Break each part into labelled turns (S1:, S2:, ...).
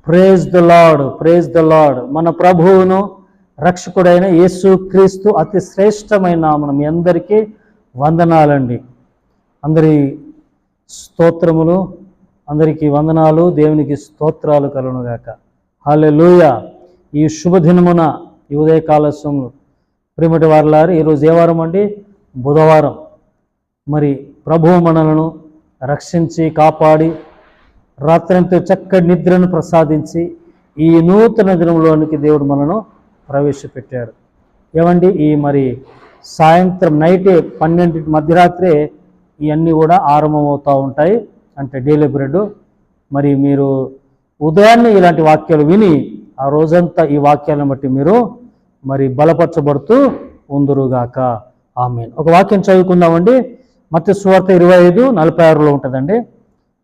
S1: Praise the lord, praise the lord. మన ప్రభువును రక్షకుడైన యేసుక్రీస్తు అతి శ్రేష్టమైన నామమున మీ అందరికీ వందనాలండి. అందరి స్తోత్రములు, అందరికీ వందనాలు, దేవునికి స్తోత్రాలు కలుగునుగాక. హల్లెలూయా. ఈ శుభదినమున ఈ ఉదయకాల సమయంలో ప్రియమటి వారలారు, ఈరోజు ఏ వారం అండి? బుధవారం. మరి ప్రభువు మనలను రక్షించి కాపాడి రాత్రంతో చక్కటి నిద్రను ప్రసాదించి ఈ నూతన దినంలోనికి దేవుడు మనను ప్రవేశపెట్టాడు. ఏమండి, ఈ మరి సాయంత్రం నైటే 12 మధ్యరాత్రే ఇవన్నీ కూడా ఆరంభమవుతూ ఉంటాయి, అంటే డైలీ బ్రెడ్. మరి మీరు ఉదయాన్నే ఇలాంటి వాక్యాలు విని ఆ రోజంతా ఈ వాక్యాలను బట్టి మీరు మరి బలపరచబడుతూ ఉందురుగాక. ఆమేన్. ఒక వాక్యం చదువుకుందామండి. మత్తయి సువార్త 25:46 ఉంటుందండి.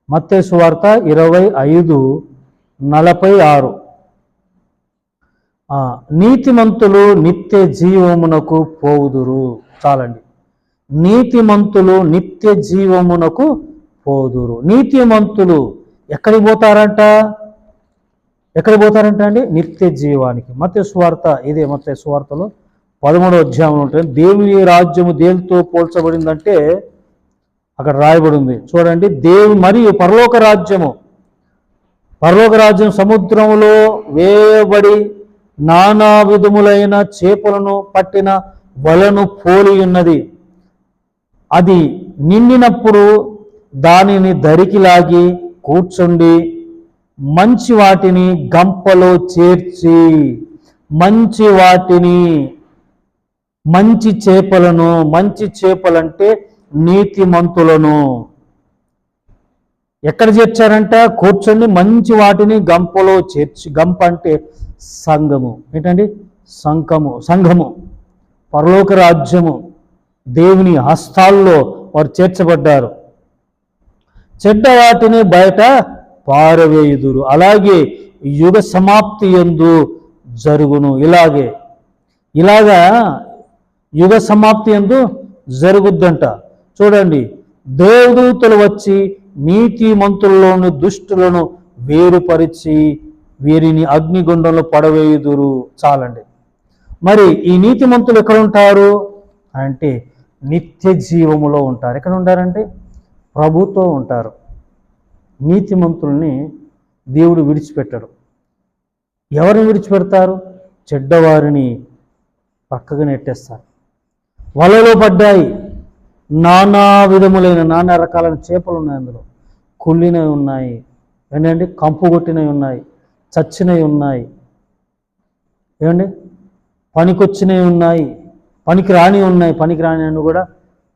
S1: మత్తయి సువార్త 25:46. నీతిమంతులు నిత్య జీవమునకు పోవుదురు. చాలండి. నీతిమంతులు నిత్య జీవమునకు పోదురు. నీతిమంతులు ఎక్కడికి పోతారంట అండి? నిత్య జీవానికి. మత్తయి సువార్త, ఇదే మత్తయి సువార్తలో 13వ అధ్యాయం ఉంటుంది. దేవుని రాజ్యము దేనితో పోల్చబడిందంటే అక్కడ రాయబడి ఉంది చూడండి. మరియు పరలోక రాజ్యం సముద్రములో వేయబడి నానా విధములైన చేపలను పట్టిన వలను పోలి ఉన్నది. అది నిండినప్పుడు దానిని దరికి లాగి కూర్చుండి మంచి వాటిని గంపలో చేర్చి మంచి చేపలంటే నీతిమంతులను ఎక్కడ చేర్చారంట? కూర్చొని మంచి వాటిని గంపలో చేర్చి. గంప అంటే సంఘము. ఏంటండి? సంఘము, పరలోక రాజ్యము, దేవుని హస్తాల్లో వారు చేర్చబడ్డారు. చెడ్డ వాటిని బయట పారవేయుదురు. అలాగే యుగ సమాప్తి యందు జరుగును. ఇలాగా యుగ సమాప్తి యందు జరుగుద్దంట. చూడండి, దేవదూతలు వచ్చి నీతిమంతుల్లోని దుష్టులను వేరుపరిచి వీరిని అగ్నిగుండంలో పడవేయుదురు. చాలండి. మరి ఈ నీతిమంతులు ఎక్కడ ఉంటారు అంటే నిత్య జీవములో ఉంటారు. ఎక్కడ ఉంటారంటే ప్రభుతో ఉంటారు. నీతిమంతుల్ని దేవుడు విడిచిపెట్టడు. ఎవరిని విడిచిపెడతారు? చెడ్డవారిని పక్కగా నెట్టేస్తారు. వలలో పడ్డాయి. నానా రకాలైన చేపలు ఉన్నాయి. అందులో కుళ్ళినవి ఉన్నాయి, ఏంటంటే కంపు కొట్టినవి ఉన్నాయి, చచ్చినవి ఉన్నాయి, ఏమండి పనికొచ్చినవి ఉన్నాయి, పనికి రాని అని కూడా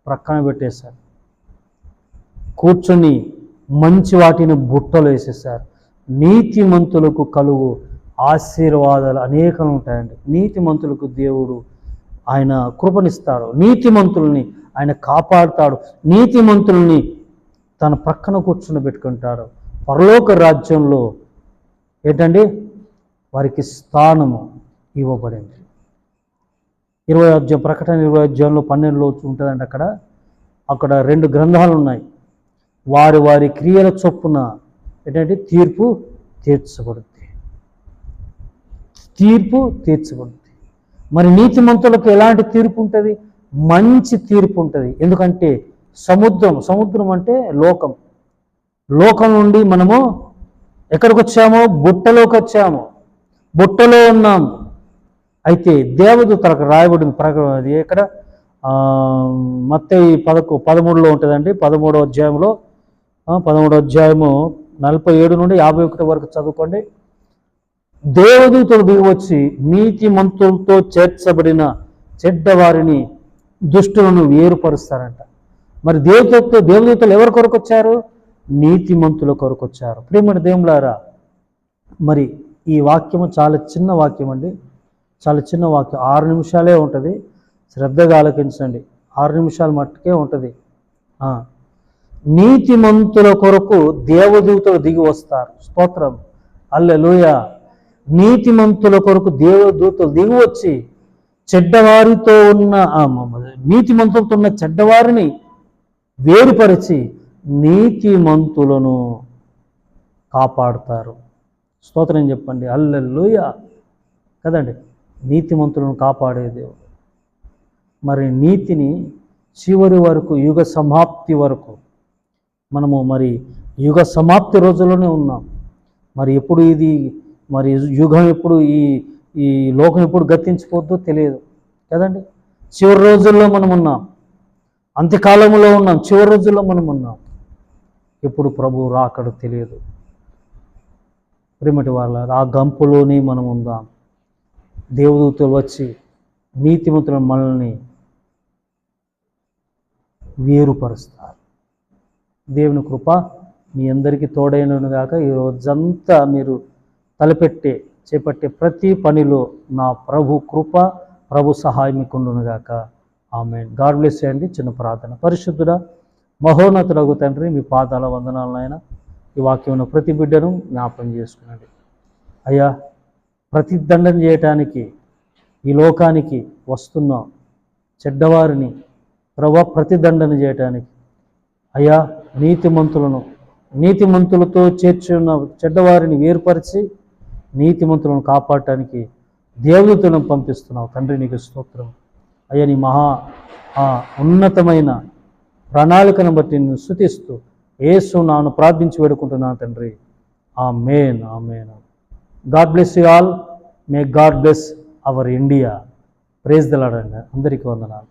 S1: ప్రక్కన పెట్టేశారు. కూర్చొని మంచి వాటిని బుట్టలు వేసేసారు. నీతిమంతులకు కలుగు ఆశీర్వాదాలు అనేకం ఉంటాయండి. నీతిమంతులకు దేవుడు ఆయన కృపనిస్తాడు. నీతిమంతుల్ని ఆయన కాపాడుతాడు. నీతిమంతుల్ని తన ప్రక్కన కూర్చుని పెట్టుకుంటాడు. పరలోక రాజ్యంలో ఏంటండి వారికి స్థానము ఇవ్వబడింది. 20వ అధ్యాయం, ప్రకటన 20వ అధ్యాయంలో 12లో ఉంటుందండి. అక్కడ 2 గ్రంథాలు ఉన్నాయి. వారి క్రియల చొప్పున ఏంటంటే తీర్పు తీర్చబడుద్ది. మరి నీతిమంతులకు ఎలాంటి తీర్పు ఉంటుంది? మంచి తీర్పు ఉంటుంది. ఎందుకంటే సముద్రం అంటే లోకం నుండి మనము ఎక్కడికి వచ్చామో? బుట్టలోకి వచ్చాము. బుట్టలో ఉన్నాము. అయితే దేవదూతలకు రాయబడింది. అది ఎక్కడ? మత్తయి 13లో ఉంటుందండి. 13వ అధ్యాయంలో 13వ అధ్యాయము 47 నుండి 51 వరకు చదువుకోండి. దేవదూతలు దిగివచ్చి నీతిమంతులతో చేర్చబడిన చెడ్డవారిని దుష్టులను వేరుపరుస్తారంట. మరి దేవదూతలు ఎవరి కొరకు వచ్చారు? నీతిమంతుల కొరకు వచ్చారు. ప్రియమైన దేవులారా, మరి ఈ వాక్యము చాలా చిన్న వాక్యం అండి. చాలా చిన్న వాక్యం, 6 నిమిషాలే ఉంటుంది. శ్రద్ధగా ఆలకించండి. 6 నిమిషాల మట్టుకే ఉంటుంది. నీతిమంతుల కొరకు దేవదూతలు దిగి వస్తారు. స్తోత్రం, హల్లెలూయా. నీతిమంతుల కొరకు దేవదూతలు దిగి వచ్చి నీతిమంతులతో ఉన్న చెడ్డవారిని వేరుపరిచి నీతిమంతులను కాపాడుతారు. స్తోత్రం చెప్పండి. హల్లెలూయా కదండి. నీతిమంతులను కాపాడే దేవుడు. మరి నీతిని చివరి వరకు, యుగ సమాప్తి వరకు, మనము మరి యుగ సమాప్తి రోజుల్లోనే ఉన్నాం. మరి ఎప్పుడు ఇది, మరి యుగం ఎప్పుడు, ఈ లోకం ఎప్పుడు గతించిపోద్దో తెలియదు కదండి. చివరి రోజుల్లో మనం ఉన్నాం, అంత్యకాలంలో ఉన్నాం, చివరి రోజుల్లో మనం ఉన్నాం. ఎప్పుడు ప్రభు రాకడ తెలియదు. ప్రేమటి వాళ్ళ ఆ గంపులోనే మనం ఉందాం. దేవదూతలు వచ్చి నీతిమంతుల మనల్ని వేరుపరుస్తారు. దేవుని కృప మీ అందరికీ తోడైనను గాక. ఈ రోజంతా మీరు చేపట్టే ప్రతి పనిలో నా ప్రభు కృప, ప్రభు సహాయం మీకుండును గాక. ఆమేన్. గాడ్ బ్లెస్ యూ అండి. చిన్న ప్రార్థన. పరిశుద్ధుడా, మహోన్నతుడగు తండ్రి, మీ పాదాల వందనాలనైనా ఈ వాక్యం ప్రతి బిడ్డను జ్ఞాపకం చేసుకునండి అయ్యా. ప్రతిదండన చేయటానికి ఈ లోకానికి వస్తున్న చెడ్డవారిని ప్రభు ప్రతిదండన చేయటానికి అయ్యా, నీతిమంతులతో చేర్చున్న చెడ్డవారిని వేరుపరిచి నీతిమంతులను కాపాడటానికి దేవదూతలను పంపిస్తున్నావు తండ్రి. నీకు స్తోత్రం అయ్యా. నీ ఉన్నతమైన ప్రణాళికను బట్టి నిన్ను స్తుతిస్తూ యేసు నామమున ప్రార్థించి వేడుకుంటున్నాను తండ్రి. Amen. Amen. God bless you all. May God bless our India. Praise the Lord అండి. అందరికీ వందనాలు.